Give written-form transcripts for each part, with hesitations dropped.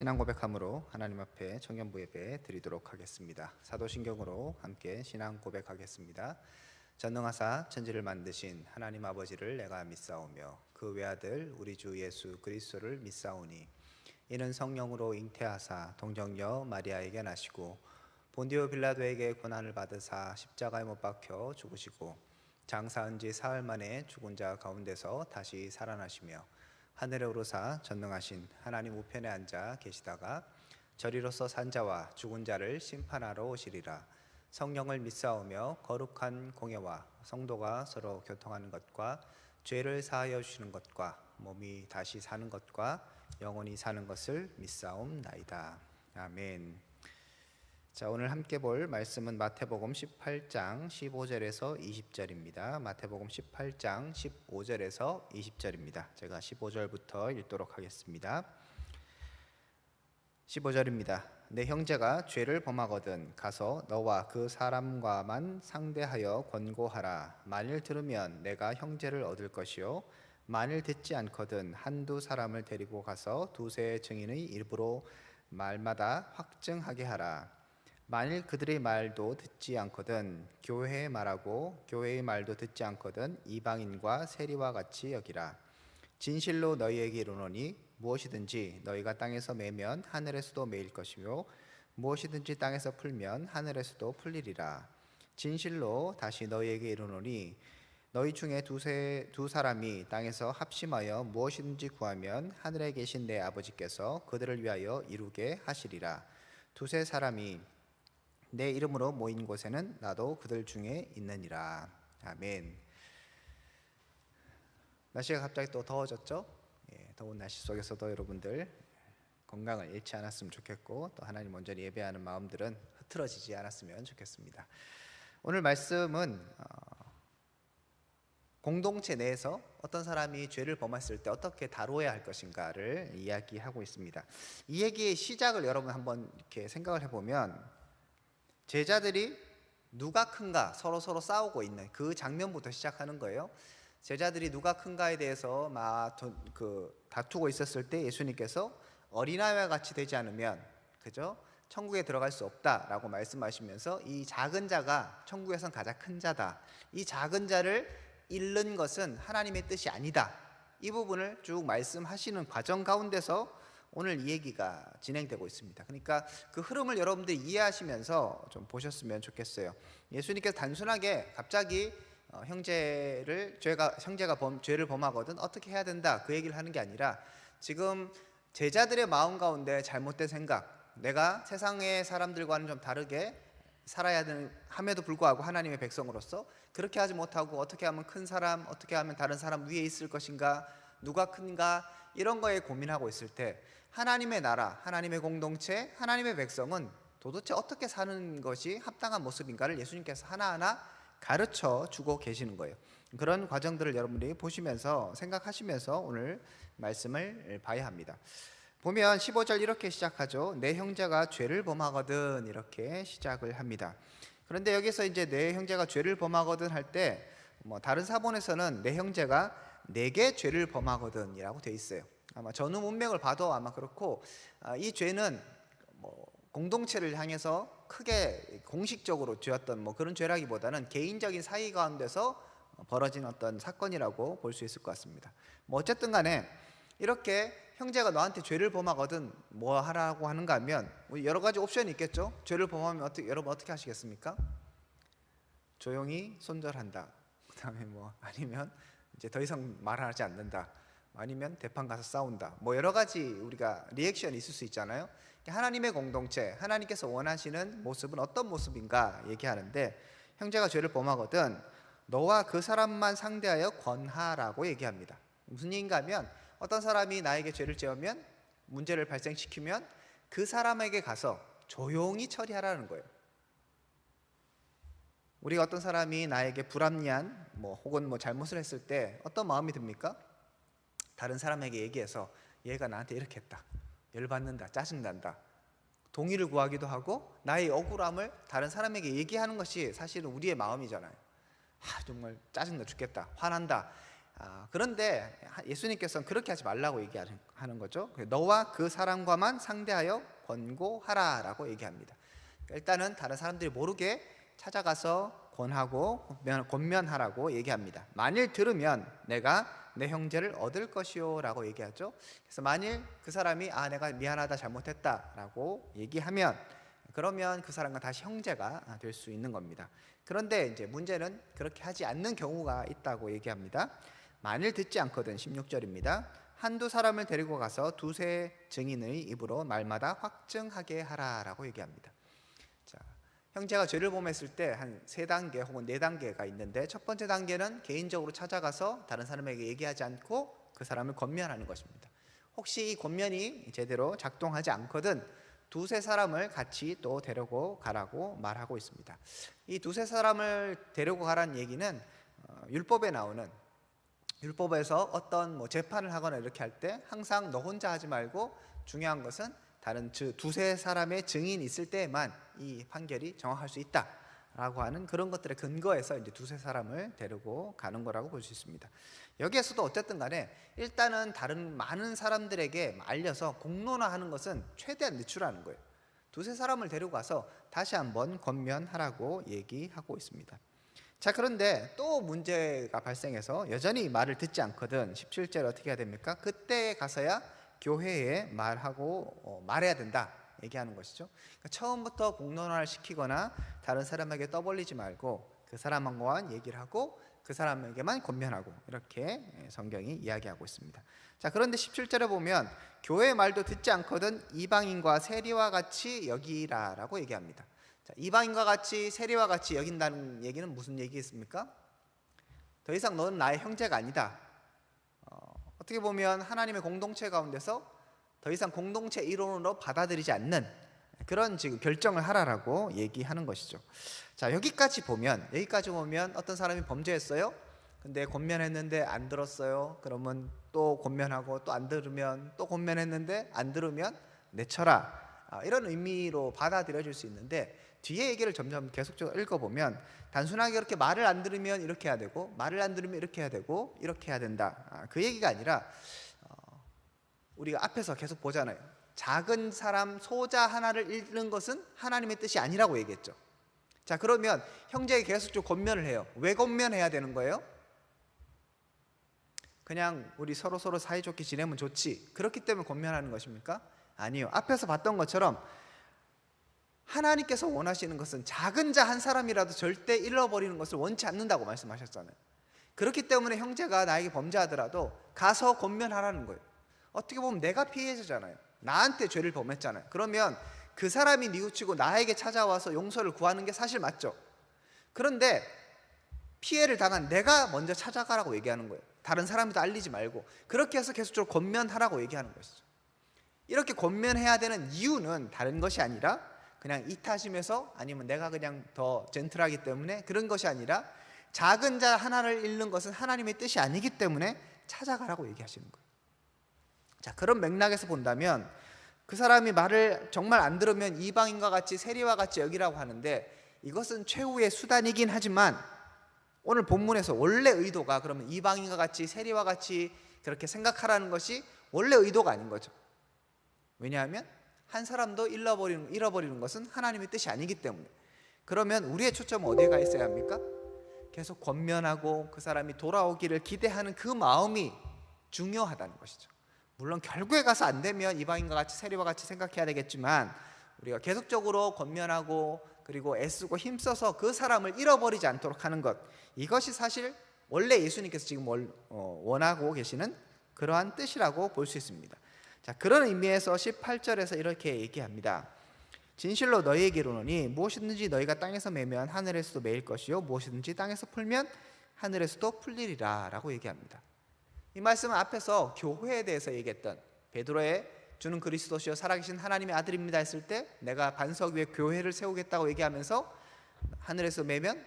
신앙 고백함으로 하나님 앞에 청년부 예배 드리도록 하겠습니다. 사도신경으로 함께 신앙 고백하겠습니다. 전능하사 천지를 만드신 하나님 아버지를 내가 믿사오며 그 외아들 우리 주 예수 그리스도를 믿사오니 이는 성령으로 잉태하사 동정녀 마리아에게 나시고 본디오 빌라도에게 고난을 받으사 십자가에 못 박혀 죽으시고 장사한 지 사흘 만에 죽은 자 가운데서 다시 살아나시며 하늘에 오르사 전능하신 하나님 우편에 앉아 계시다가 저리로서 산 자와 죽은 자를 심판하러 오시리라. 성령을 믿사오며 거룩한 공예와 성도가 서로 교통하는 것과 죄를 사하여 주시는 것과 몸이 다시 사는 것과 영원히 사는 것을 믿사옵나이다. 아멘. 자, 오늘 함께 볼 말씀은 마태복음 18장 15절에서 20절입니다. 마태복음 18장 15절에서 20절입니다. 제가 15절부터 읽도록 하겠습니다. 15절입니다. 내 형제가 죄를 범하거든 가서 너와 그 사람과만 상대하여 권고하라. 만일 들으면 내가 형제를 얻을 것이요 만일 듣지 않거든 한두 사람을 데리고 가서 두세 증인의 입으로 말마다 확증하게 하라. 만일 그들의 말도 듣지 않거든 교회의 말하고 교회의 말도 듣지 않거든 이방인과 세리와 같이 여기라. 진실로 너희에게 이르노니 무엇이든지 너희가 땅에서 매면 하늘에서도 매일 것이며 무엇이든지 땅에서 풀면 하늘에서도 풀리리라. 진실로 다시 너희에게 이르노니 너희 중에 두 사람이 땅에서 합심하여 무엇이든지 구하면 하늘에 계신 내 아버지께서 그들을 위하여 이루게 하시리라. 두세 사람이 내 이름으로 모인 곳에는 나도 그들 중에 있느니라. 아멘. 날씨가 갑자기 또 더워졌죠? 더운 날씨 속에서도 여러분들 건강을 잃지 않았으면 좋겠고 또 하나님 온전히 예배하는 마음들은 흐트러지지 않았으면 좋겠습니다. 오늘 말씀은 공동체 내에서 어떤 사람이 죄를 범했을 때 어떻게 다루어야 할 것인가를 이야기하고 있습니다. 이 얘기의 시작을 여러분 한번 이렇게 생각을 해보면 제자들이 누가 큰가 서로 싸우고 있는 그 장면부터 시작하는 거예요. 제자들이 누가 큰가에 대해서 다투고 있었을 때 예수님께서 어린아이와 같이 되지 않으면 그죠? 천국에 들어갈 수 없다라고 말씀하시면서 이 작은 자가 천국에선 가장 큰 자다. 이 작은 자를 잃는 것은 하나님의 뜻이 아니다. 이 부분을 쭉 말씀하시는 과정 가운데서 오늘 이 얘기가 진행되고 있습니다. 그러니까 그 흐름을 여러분들이 이해하시면서 좀 보셨으면 좋겠어요. 예수님께서 단순하게 갑자기 형제가 죄를 범하거든 어떻게 해야 된다 그 얘기를 하는 게 아니라 지금 제자들의 마음 가운데 잘못된 생각, 내가 세상의 사람들과는 좀 다르게 살아야 함에도 불구하고 하나님의 백성으로서 그렇게 하지 못하고 어떻게 하면 큰 사람, 어떻게 하면 다른 사람 위에 있을 것인가, 누가 큰가 이런 거에 고민하고 있을 때 하나님의 나라, 하나님의 공동체, 하나님의 백성은 도대체 어떻게 사는 것이 합당한 모습인가를 예수님께서 하나하나 가르쳐 주고 계시는 거예요. 그런 과정들을 여러분들이 보시면서 생각하시면서 오늘 말씀을 봐야 합니다. 보면 15절 이렇게 시작하죠. 내 형제가 죄를 범하거든 이렇게 시작을 합니다. 그런데 여기서 이제 내 형제가 죄를 범하거든 할 때 다른 사본에서는 내 형제가 내게 죄를 범하거든 이라고 돼 있어요. 아마 전후 문맥을 봐도 아마 그렇고 이 죄는 공동체를 향해서 크게 공식적으로 죄였던 그런 죄라기보다는 개인적인 사이 가운데서 벌어진 어떤 사건이라고 볼 수 있을 것 같습니다. 어쨌든 간에 이렇게 형제가 너한테 죄를 범하거든 뭐 하라고 하는가 하면 여러 가지 옵션이 있겠죠. 죄를 범하면 여러분 어떻게 하시겠습니까? 조용히 손절한다. 그 다음에 아니면 이제 더 이상 말하지 않는다. 아니면 대판 가서 싸운다. 여러 가지 우리가 리액션이 있을 수 있잖아요. 하나님의 공동체, 하나님께서 원하시는 모습은 어떤 모습인가 얘기하는데 형제가 죄를 범하거든 너와 그 사람만 상대하여 권하라고 얘기합니다. 무슨 얘기인가 하면 어떤 사람이 나에게 죄를 지으면 문제를 발생시키면 그 사람에게 가서 조용히 처리하라는 거예요. 우리가 어떤 사람이 나에게 불합리한 혹은 잘못을 했을 때 어떤 마음이 듭니까? 다른 사람에게 얘기해서 얘가 나한테 이렇게 했다, 열받는다, 짜증난다, 동의를 구하기도 하고 나의 억울함을 다른 사람에게 얘기하는 것이 사실은 우리의 마음이잖아요. 정말 짜증나 죽겠다, 화난다, 그런데 예수님께서는 그렇게 하지 말라고 얘기하는 거죠. 너와 그 사람과만 상대하여 권고하라라고 얘기합니다. 일단은 다른 사람들이 모르게 찾아가서 권하고 권면하라고 얘기합니다. 만일 들으면 내가 내 형제를 얻을 것이요 라고 얘기하죠. 그래서 만일 그 사람이 내가 미안하다 잘못했다 라고 얘기하면, 그러면 그 사람과 다시 형제가 될 수 있는 겁니다. 그런데 이제 문제는 그렇게 하지 않는 경우가 있다고 얘기합니다. 만일 듣지 않거든, 16절입니다. 한두 사람을 데리고 가서 두세 증인의 입으로 말마다 확증하게 하라라고 얘기합니다. 자, 형제가 죄를 범했을 때 한 3단계 혹은 4단계가 있는데, 첫 번째 단계는 개인적으로 찾아가서 다른 사람에게 얘기하지 않고 그 사람을 권면하는 것입니다. 혹시 이 권면이 제대로 작동하지 않거든 두세 사람을 같이 또 데리고 가라고 말하고 있습니다. 이 두세 사람을 데리고 가라는 얘기는 율법에 나오는, 율법에서 어떤 재판을 하거나 이렇게 할 때 항상 너 혼자 하지 말고 중요한 것은 다른 두세 사람의 증인이 있을 때에만 이 판결이 정확할 수 있다라고 하는 그런 것들에 근거해서 이제 두세 사람을 데리고 가는 거라고 볼 수 있습니다. 여기에서도 어쨌든 간에 일단은 다른 많은 사람들에게 알려서 공론화하는 것은 최대한 늦추라는 거예요. 두세 사람을 데리고 가서 다시 한번 권면하라고 얘기하고 있습니다. 자, 그런데 또 문제가 발생해서 여전히 말을 듣지 않거든 17절 어떻게 해야 됩니까? 그때 가서야 교회에 말해야 된다 얘기하는 것이죠. 그러니까 처음부터 공론화를 시키거나 다른 사람에게 떠벌리지 말고 그 사람과만 얘기를 하고 그 사람에게만 권면하고, 이렇게 성경이 이야기하고 있습니다. 자, 그런데 17절에 보면 교회의 말도 듣지 않거든 이방인과 세리와 같이 여기라라고 얘기합니다. 자, 이방인과 같이 세리와 같이 여긴다는 얘기는 무슨 얘기겠습니까? 더 이상 너는 나의 형제가 아니다. 어떻게 보면 하나님의 공동체 가운데서 더 이상 공동체 이론으로 받아들이지 않는 그런 지금 결정을 하라라고 얘기하는 것이죠. 자, 여기까지 보면 어떤 사람이 범죄했어요. 근데 권면했는데 안 들었어요. 그러면 또 권면하고, 또 안 들으면 또 권면했는데 안 들으면 내쳐라, 이런 의미로 받아들여질 수 있는데, 뒤에 얘기를 점점 계속적으로 읽어보면 단순하게 그렇게 말을 안 들으면 이렇게 해야 되고, 말을 안 들으면 이렇게 해야 되고, 이렇게 해야 된다, 그 얘기가 아니라 우리가 앞에서 계속 보잖아요. 작은 사람 소자 하나를 잃는 것은 하나님의 뜻이 아니라고 얘기했죠. 자, 그러면 형제에게 계속적으로 권면을 해요. 왜 권면해야 되는 거예요? 그냥 우리 서로 사이좋게 지내면 좋지, 그렇기 때문에 권면하는 것입니까? 아니요. 앞에서 봤던 것처럼 하나님께서 원하시는 것은 작은 자 한 사람이라도 절대 잃어버리는 것을 원치 않는다고 말씀하셨잖아요. 그렇기 때문에 형제가 나에게 범죄하더라도 가서 권면하라는 거예요. 어떻게 보면 내가 피해자잖아요. 나한테 죄를 범했잖아요. 그러면 그 사람이 뉘우치고 나에게 찾아와서 용서를 구하는 게 사실 맞죠. 그런데 피해를 당한 내가 먼저 찾아가라고 얘기하는 거예요. 다른 사람도 알리지 말고. 그렇게 해서 계속적으로 권면하라고 얘기하는 것이죠. 이렇게 권면해야 되는 이유는 다른 것이 아니라 그냥 이 탓이면서, 아니면 내가 그냥 더 젠틀하기 때문에 그런 것이 아니라, 작은 자 하나를 잃는 것은 하나님의 뜻이 아니기 때문에 찾아가라고 얘기하시는 거예요. 자, 그런 맥락에서 본다면 그 사람이 말을 정말 안 들으면 이방인과 같이 세리와 같이 여기라고 하는데, 이것은 최후의 수단이긴 하지만 오늘 본문에서 원래 의도가 그러면 이방인과 같이 세리와 같이 그렇게 생각하라는 것이 원래 의도가 아닌 거죠. 왜냐하면 한 사람도 잃어버리는 것은 하나님의 뜻이 아니기 때문에. 그러면 우리의 초점은 어디에 가 있어야 합니까? 계속 권면하고 그 사람이 돌아오기를 기대하는 그 마음이 중요하다는 것이죠. 물론 결국에 가서 안 되면 이방인과 같이 세리와 같이 생각해야 되겠지만, 우리가 계속적으로 권면하고 그리고 애쓰고 힘써서 그 사람을 잃어버리지 않도록 하는 것, 이것이 사실 원래 예수님께서 지금 원하고 계시는 그러한 뜻이라고 볼 수 있습니다. 자, 그런 의미에서 18절에서 이렇게 얘기합니다. 진실로 너희에게 이르노니 무엇이든지 너희가 땅에서 매면 하늘에서도 매일 것이요 무엇이든지 땅에서 풀면 하늘에서도 풀리리라 라고 얘기합니다. 이 말씀은 앞에서 교회에 대해서 얘기했던, 베드로의 주는 그리스도시요 살아계신 하나님의 아들입니다 했을 때 내가 반석 위에 교회를 세우겠다고 얘기하면서 하늘에서 매면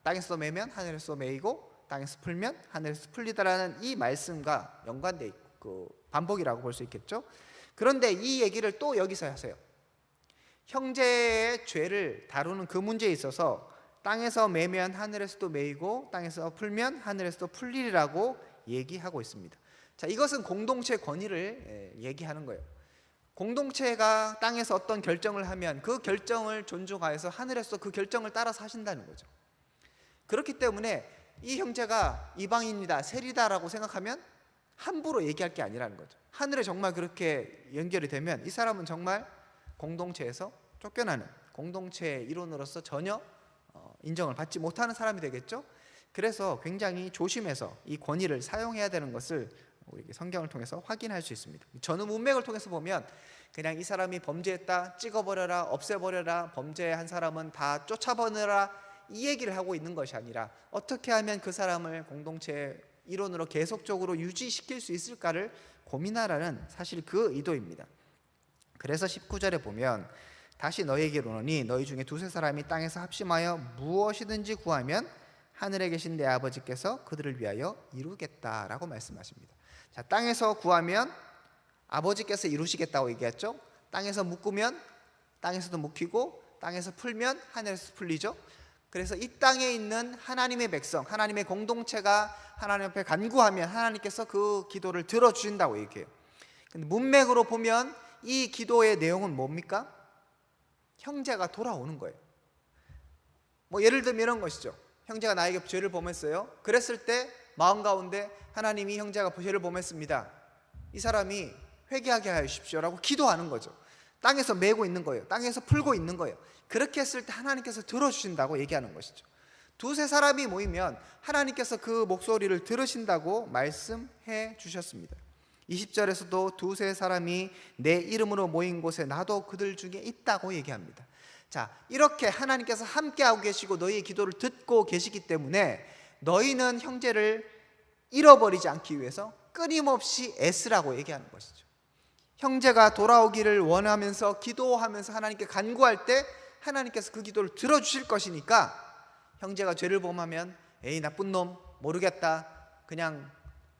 땅에서 매면 하늘에서 매이고 땅에서 풀면 하늘에서 풀리다라는 이 말씀과 연관되어 있고 반복이라고 볼 수 있겠죠. 그런데 이 얘기를 또 여기서 하세요. 형제의 죄를 다루는 그 문제에 있어서 땅에서 매면 하늘에서도 매이고 땅에서 풀면 하늘에서도 풀리리라고 얘기하고 있습니다. 자, 이것은 공동체 권위를 얘기하는 거예요. 공동체가 땅에서 어떤 결정을 하면 그 결정을 존중하여서 하늘에서 그 결정을 따라서 하신다는 거죠. 그렇기 때문에 이 형제가 이방인이다, 세리다라고 생각하면 함부로 얘기할 게 아니라는 거죠. 하늘에 정말 그렇게 연결이 되면 이 사람은 정말 공동체에서 쫓겨나는, 공동체의 일원으로서 전혀 인정을 받지 못하는 사람이 되겠죠. 그래서 굉장히 조심해서 이 권위를 사용해야 되는 것을 우리 성경을 통해서 확인할 수 있습니다. 전후 문맥을 통해서 보면 그냥 이 사람이 범죄했다, 찍어버려라, 없애버려라, 범죄한 사람은 다 쫓아버려라, 이 얘기를 하고 있는 것이 아니라 어떻게 하면 그 사람을 공동체의 일원으로 계속적으로 유지시킬 수 있을까를 고민하라는 사실 그 의도입니다. 그래서 19절에 보면 다시 너희에게 이르노니 너희 중에 두세 사람이 땅에서 합심하여 무엇이든지 구하면 하늘에 계신 내 아버지께서 그들을 위하여 이루겠다라고 말씀하십니다. 자, 땅에서 구하면 아버지께서 이루시겠다고 얘기했죠. 땅에서 묶으면 땅에서도 묶이고 땅에서 풀면 하늘에서 풀리죠. 그래서 이 땅에 있는 하나님의 백성, 하나님의 공동체가 하나님 앞에 간구하면 하나님께서 그 기도를 들어주신다고 얘기해요. 근데 문맥으로 보면 이 기도의 내용은 뭡니까? 형제가 돌아오는 거예요. 뭐 예를 들면 이런 것이죠. 형제가 나에게 죄를 범했어요. 그랬을 때 마음 가운데 하나님이 형제가 죄를 범했습니다, 이 사람이 회개하게 하여 주십시오라고 기도하는 거죠. 땅에서 메고 있는 거예요. 땅에서 풀고 있는 거예요. 그렇게 했을 때 하나님께서 들어주신다고 얘기하는 것이죠. 두세 사람이 모이면 하나님께서 그 목소리를 들으신다고 말씀해 주셨습니다. 20절에서도 두세 사람이 내 이름으로 모인 곳에 나도 그들 중에 있다고 얘기합니다. 자, 이렇게 하나님께서 함께하고 계시고 너희의 기도를 듣고 계시기 때문에 너희는 형제를 잃어버리지 않기 위해서 끊임없이 애쓰라고 얘기하는 것이죠. 형제가 돌아오기를 원하면서 기도하면서 하나님께 간구할 때 하나님께서 그 기도를 들어주실 것이니까 형제가 죄를 범하면 에이 나쁜 놈 모르겠다, 그냥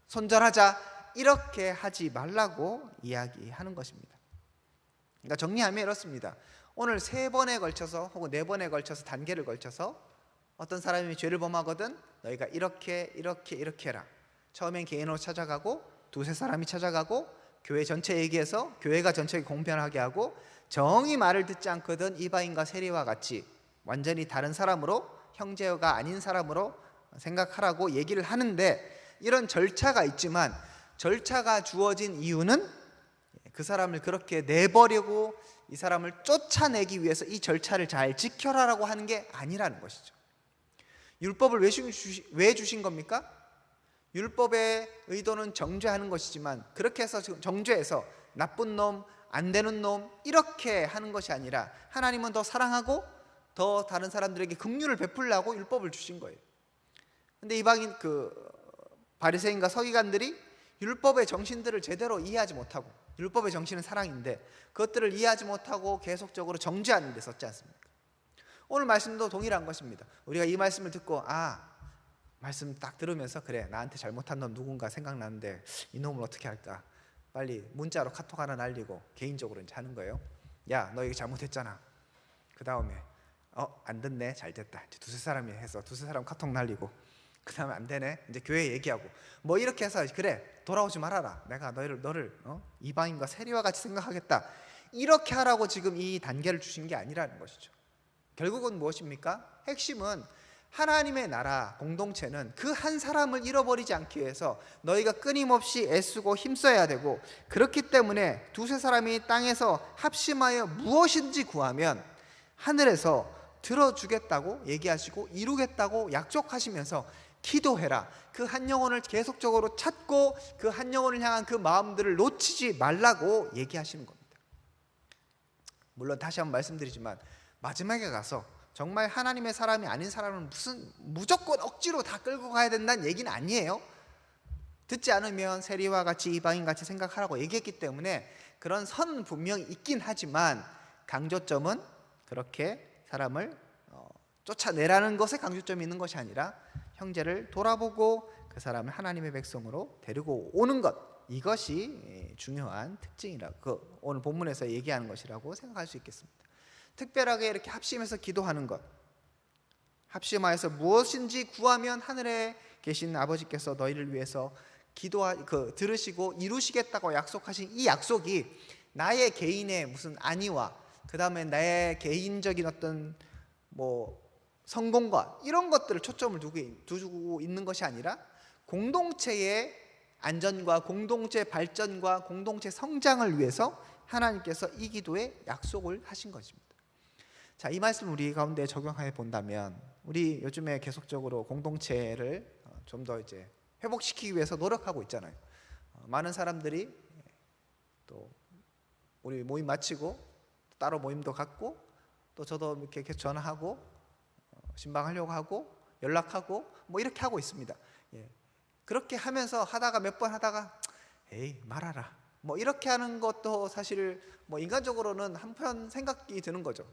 손절하자, 이렇게 하지 말라고 이야기하는 것입니다. 그러니까 정리하면 이렇습니다. 오늘 3번에 걸쳐서 혹은 4번에 걸쳐서 단계를 걸쳐서 어떤 사람이 죄를 범하거든 너희가 이렇게 해라. 처음엔 개인으로 찾아가고 두세 사람이 찾아가고 교회 전체 얘기해서 교회가 전체에 공평하게 하고 정이 말을 듣지 않거든 이방인과 세리와 같이 완전히 다른 사람으로, 형제가 아닌 사람으로 생각하라고 얘기를 하는데, 이런 절차가 있지만 절차가 주어진 이유는 그 사람을 그렇게 내버리고 이 사람을 쫓아내기 위해서 이 절차를 잘 지켜라라고 하는 게 아니라는 것이죠. 율법을 왜 주신 겁니까? 율법의 의도는 정죄하는 것이지만 그렇게 해서 정죄해서 나쁜 놈, 안 되는 놈 이렇게 하는 것이 아니라 하나님은 더 사랑하고 더 다른 사람들에게 긍휼을 베풀라고 율법을 주신 거예요. 근데 이방인 바리새인과 서기관들이 율법의 정신들을 제대로 이해하지 못하고, 율법의 정신은 사랑인데 그것들을 이해하지 못하고 계속적으로 정죄하는 데 썼지 않습니까? 오늘 말씀도 동일한 것입니다. 우리가 이 말씀을 듣고 말씀 딱 들으면서 그래 나한테 잘못한 놈 누군가 생각나는데 이 놈을 어떻게 할까, 빨리 문자로 카톡 하나 날리고 개인적으로 이제 하는 거예요. 야 너 이거 잘못했잖아. 그 다음에 안 듣네, 잘 됐다. 이제 두세 사람이 해서 두세 사람 카톡 날리고, 그 다음에 안 되네, 이제 교회 얘기하고 뭐 이렇게 해서 그래 돌아오지 말아라, 내가 너를 이방인과 세리와 같이 생각하겠다, 이렇게 하라고 지금 이 단계를 주신 게 아니라는 것이죠. 결국은 무엇입니까? 핵심은 하나님의 나라 공동체는 그 한 사람을 잃어버리지 않기 위해서 너희가 끊임없이 애쓰고 힘써야 되고, 그렇기 때문에 두세 사람이 땅에서 합심하여 무엇인지 구하면 하늘에서 들어주겠다고 얘기하시고 이루겠다고 약속하시면서 기도해라. 그 한 영혼을 계속적으로 찾고 그 한 영혼을 향한 그 마음들을 놓치지 말라고 얘기하시는 겁니다. 물론 다시 한번 말씀드리지만 마지막에 가서 정말 하나님의 사람이 아닌 사람은 무조건 억지로 다 끌고 가야 된다는 얘기는 아니에요. 듣지 않으면 세리와 같이 이방인같이 생각하라고 얘기했기 때문에 그런 선 분명히 있긴 하지만 강조점은 그렇게 사람을 쫓아내라는 것에 강조점이 있는 것이 아니라 형제를 돌아보고 그 사람을 하나님의 백성으로 데리고 오는 것, 이것이 중요한 특징이라고 오늘 본문에서 얘기하는 것이라고 생각할 수 있겠습니다. 특별하게 이렇게 합심해서 기도하는 것, 합심하여서 무엇인지 구하면 하늘에 계신 아버지께서 너희를 위해서 들으시고 이루시겠다고 약속하신 이 약속이 나의 개인의 무슨 안위와 그 다음에 나의 개인적인 어떤 뭐 성공과 이런 것들을 초점을 두고 있는 것이 아니라 공동체의 안전과 공동체 발전과 공동체 성장을 위해서 하나님께서 이 기도에 약속을 하신 것입니다. 자, 이 말씀 우리 가운데 적용해 본다면 우리 요즘에 계속적으로 공동체를 좀 더 이제 회복시키기 위해서 노력하고 있잖아요. 많은 사람들이 또 우리 모임 마치고 따로 모임도 갖고 또 저도 이렇게 계속 전화하고 신방하려고 하고 연락하고 뭐 이렇게 하고 있습니다. 그렇게 하면서 하다가 몇 번 하다가 에이 말아라 뭐 이렇게 하는 것도 사실 뭐 인간적으로는 한편 생각이 드는 거죠.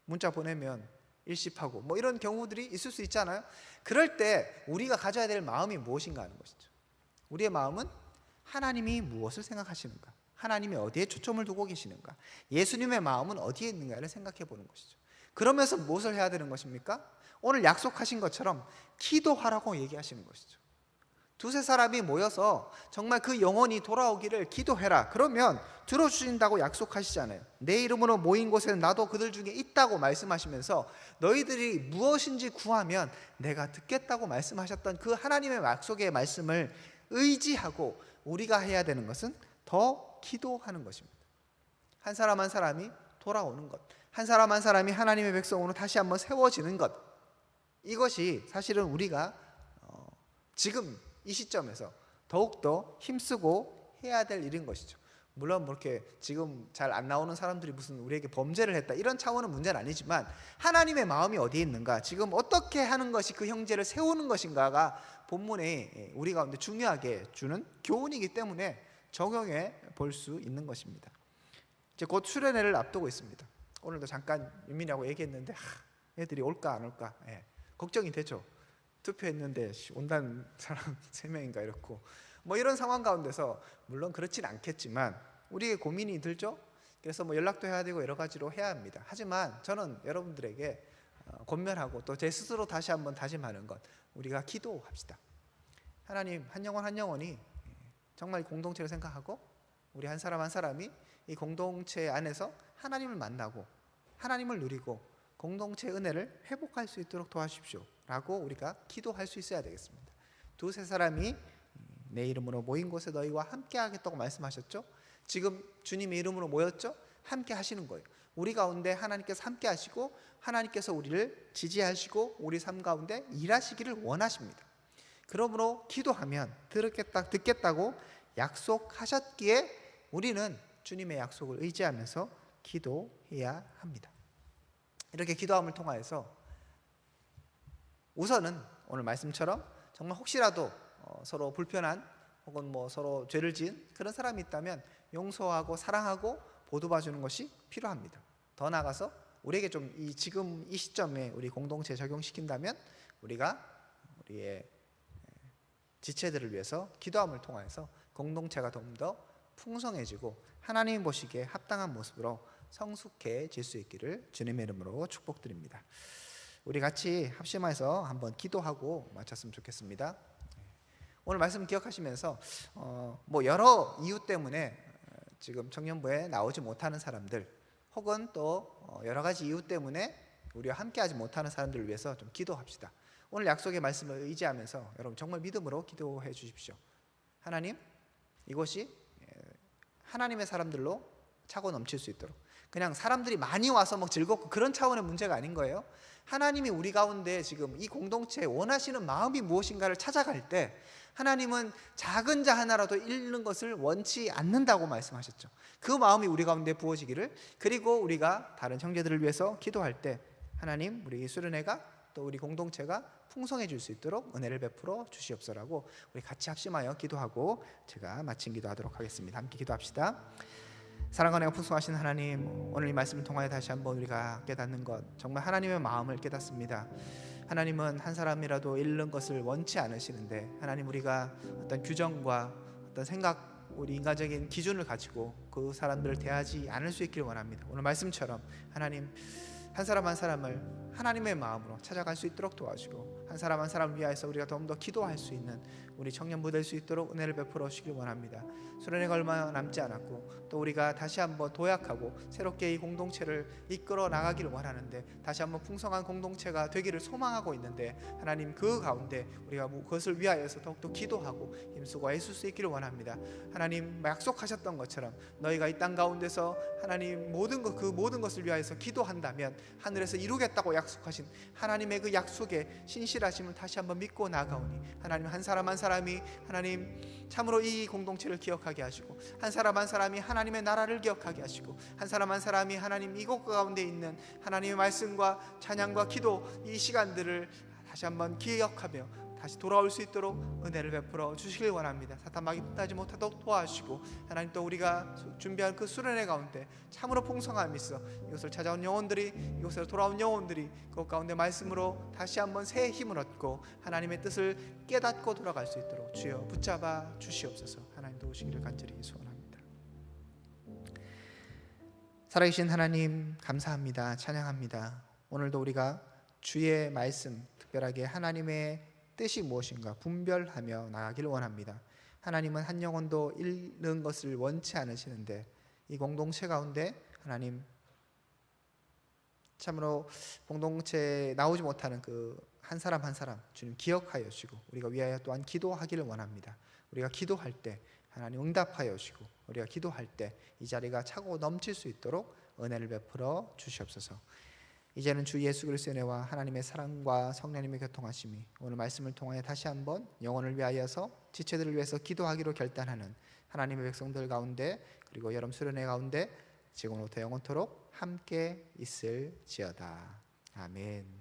문자 보내면 일십하고 뭐 이런 경우들이 있을 수 있잖아요. 그럴 때 우리가 가져야 될 마음이 무엇인가 하는 것이죠. 우리의 마음은 하나님이 무엇을 생각하시는가, 하나님이 어디에 초점을 두고 계시는가, 예수님의 마음은 어디에 있는가를 생각해 보는 것이죠. 그러면서 무엇을 해야 되는 것입니까? 오늘 약속하신 것처럼 기도하라고 얘기하시는 것이죠. 두세 사람이 모여서 정말 그 영혼이 돌아오기를 기도해라. 그러면 들어주신다고 약속하시잖아요. 내 이름으로 모인 곳에는 나도 그들 중에 있다고 말씀하시면서 너희들이 무엇인지 구하면 내가 듣겠다고 말씀하셨던 그 하나님의 약속의 말씀을 의지하고 우리가 해야 되는 것은 더 기도하는 것입니다. 한 사람 한 사람이 돌아오는 것, 한 사람 한 사람이 하나님의 백성으로 다시 한번 세워지는 것, 이것이 사실은 우리가 지금 이 시점에서 더욱더 힘쓰고 해야 될 일인 것이죠. 물론 뭐 이렇게 지금 잘 안 나오는 사람들이 무슨 우리에게 범죄를 했다 이런 차원의 문제는 아니지만 하나님의 마음이 어디에 있는가, 지금 어떻게 하는 것이 그 형제를 세우는 것인가가 본문에 우리 가운데 중요하게 주는 교훈이기 때문에 적용해 볼 수 있는 것입니다. 이제 곧 수련회를 앞두고 있습니다. 오늘도 잠깐 윤민이하고 얘기했는데 애들이 올까 안 올까 걱정이 되죠. 투표했는데 온다는 사람 3명인가 이렇고 뭐 이런 상황 가운데서 물론 그렇진 않겠지만 우리의 고민이 들죠. 그래서 뭐 연락도 해야 되고 여러 가지로 해야 합니다. 하지만 저는 여러분들에게 권면하고 또 제 스스로 다시 한번 다짐하는 것, 우리가 기도합시다. 하나님, 한 영혼 한 영혼이 정말 공동체를 생각하고 우리 한 사람 한 사람이 이 공동체 안에서 하나님을 만나고 하나님을 누리고 공동체의 은혜를 회복할 수 있도록 도와주십시오 라고 우리가 기도할 수 있어야 되겠습니다. 두세 사람이 내 이름으로 모인 곳에 너희와 함께 하겠다고 말씀하셨죠. 지금 주님의 이름으로 모였죠. 함께 하시는 거예요. 우리 가운데 하나님께서 함께 하시고 하나님께서 우리를 지지하시고 우리 삶 가운데 일하시기를 원하십니다. 그러므로 기도하면 듣겠다고 약속하셨기에 우리는 주님의 약속을 의지하면서 기도해야 합니다. 이렇게 기도함을 통하여서 우선은 오늘 말씀처럼 정말 혹시라도 서로 불편한 혹은 뭐 서로 죄를 지은 그런 사람이 있다면 용서하고 사랑하고 보듬어주는 것이 필요합니다. 더 나아가서 우리에게 좀 지금 이 시점에 우리 공동체에 적용시킨다면 우리가 우리의 지체들을 위해서 기도함을 통해서 공동체가 좀 더 풍성해지고 하나님 보시기에 합당한 모습으로 성숙해질 수 있기를 주님의 이름으로 축복드립니다. 우리 같이 합심해서 한번 기도하고 마쳤으면 좋겠습니다. 오늘 말씀 기억하시면서 뭐 여러 이유 때문에 지금 청년부에 나오지 못하는 사람들 혹은 또 여러 가지 이유 때문에 우리와 함께하지 못하는 사람들을 위해서 좀 기도합시다. 오늘 약속의 말씀을 의지하면서 여러분 정말 믿음으로 기도해 주십시오. 하나님, 이곳이 하나님의 사람들로 차고 넘칠 수 있도록, 그냥 사람들이 많이 와서 뭐 즐겁고 그런 차원의 문제가 아닌 거예요. 하나님이 우리 가운데 지금 이 공동체에 원하시는 마음이 무엇인가를 찾아갈 때 하나님은 작은 자 하나라도 잃는 것을 원치 않는다고 말씀하셨죠. 그 마음이 우리 가운데 부어지기를, 그리고 우리가 다른 형제들을 위해서 기도할 때 하나님, 우리 수련회가 또 우리 공동체가 풍성해질 수 있도록 은혜를 베풀어 주시옵소라고 우리 같이 합심하여 기도하고 제가 마친 기도하도록 하겠습니다. 함께 기도합시다. 사랑과 은혜가 풍성하신 하나님, 오늘 이 말씀을 통하여 다시 한번 우리가 깨닫는 것, 정말 하나님의 마음을 깨닫습니다. 하나님은 한 사람이라도 잃는 것을 원치 않으시는데 하나님, 우리가 어떤 규정과 어떤 생각, 우리 인간적인 기준을 가지고 그 사람들을 대하지 않을 수 있기를 원합니다. 오늘 말씀처럼 하나님, 한 사람 한 사람을 하나님의 마음으로 찾아갈 수 있도록 도와주고 한 사람 한 사람을 위하여서 우리가 좀 더 기도할 수 있는 우리 청년부 될 수 있도록 은혜를 베풀어 주시길 원합니다. 수련회가 얼마 남지 않았고 또 우리가 다시 한번 도약하고 새롭게 이 공동체를 이끌어 나가기를 원하는데, 다시 한번 풍성한 공동체가 되기를 소망하고 있는데, 하나님 그 가운데 우리가 그것을 위하여서 더욱더 기도하고 힘쓰고 애쓸 수 있기를 원합니다. 하나님 약속하셨던 것처럼 너희가 이 땅 가운데서 하나님 그 모든 것을 위하여서 기도한다면 하늘에서 이루겠다고 약속하신 하나님의 그 약속에 신실하심을 다시 한번 믿고 나아가오니, 하나님 한 사람 한 사람이 하나님 참으로 이 공동체를 기억하게 하시고, 한 사람 한 사람이 하나님의 나라를 기억하게 하시고, 한 사람 한 사람이 하나님 이곳 가운데 있는 하나님의 말씀과 찬양과 기도 이 시간들을 다시 한번 기억하며 다시 돌아올 수 있도록 은혜를 베풀어 주시길 원합니다. 사탄 마귀 붙하지 못하도록 도와주시고, 하나님 또 우리가 준비한 그 수련회 가운데 참으로 풍성함이 있어 이곳을 찾아온 영혼들이, 이곳으로 돌아온 영혼들이 그것 가운데 말씀으로 다시 한번 새 힘을 얻고 하나님의 뜻을 깨닫고 돌아갈 수 있도록 주여 붙잡아 주시옵소서. 하나님 도우시기를 간절히 소원합니다. 살아계신 하나님 감사합니다. 찬양합니다. 오늘도 우리가 주의 말씀, 특별하게 하나님의 뜻이 무엇인가 분별하며 나가기를 원합니다. 하나님은 한 영혼도 잃는 것을 원치 않으시는데, 이 공동체 가운데 하나님 참으로 공동체에 나오지 못하는 그 한 사람 한 사람 주님 기억하여 주시고, 우리가 위하여 또한 기도하기를 원합니다. 우리가 기도할 때 하나님 응답하여 주시고, 우리가 기도할 때 이 자리가 차고 넘칠 수 있도록 은혜를 베풀어 주시옵소서. 이제는 주 예수 그리스도의 은혜와 하나님의 사랑과 성령님의 교통하심이 오늘 말씀을 통하여 다시 한번 영혼을 위하여서, 지체들을 위해서 기도하기로 결단하는 하나님의 백성들 가운데, 그리고 여름 수련회 가운데 지금부터 영원토록 함께 있을지어다. 아멘.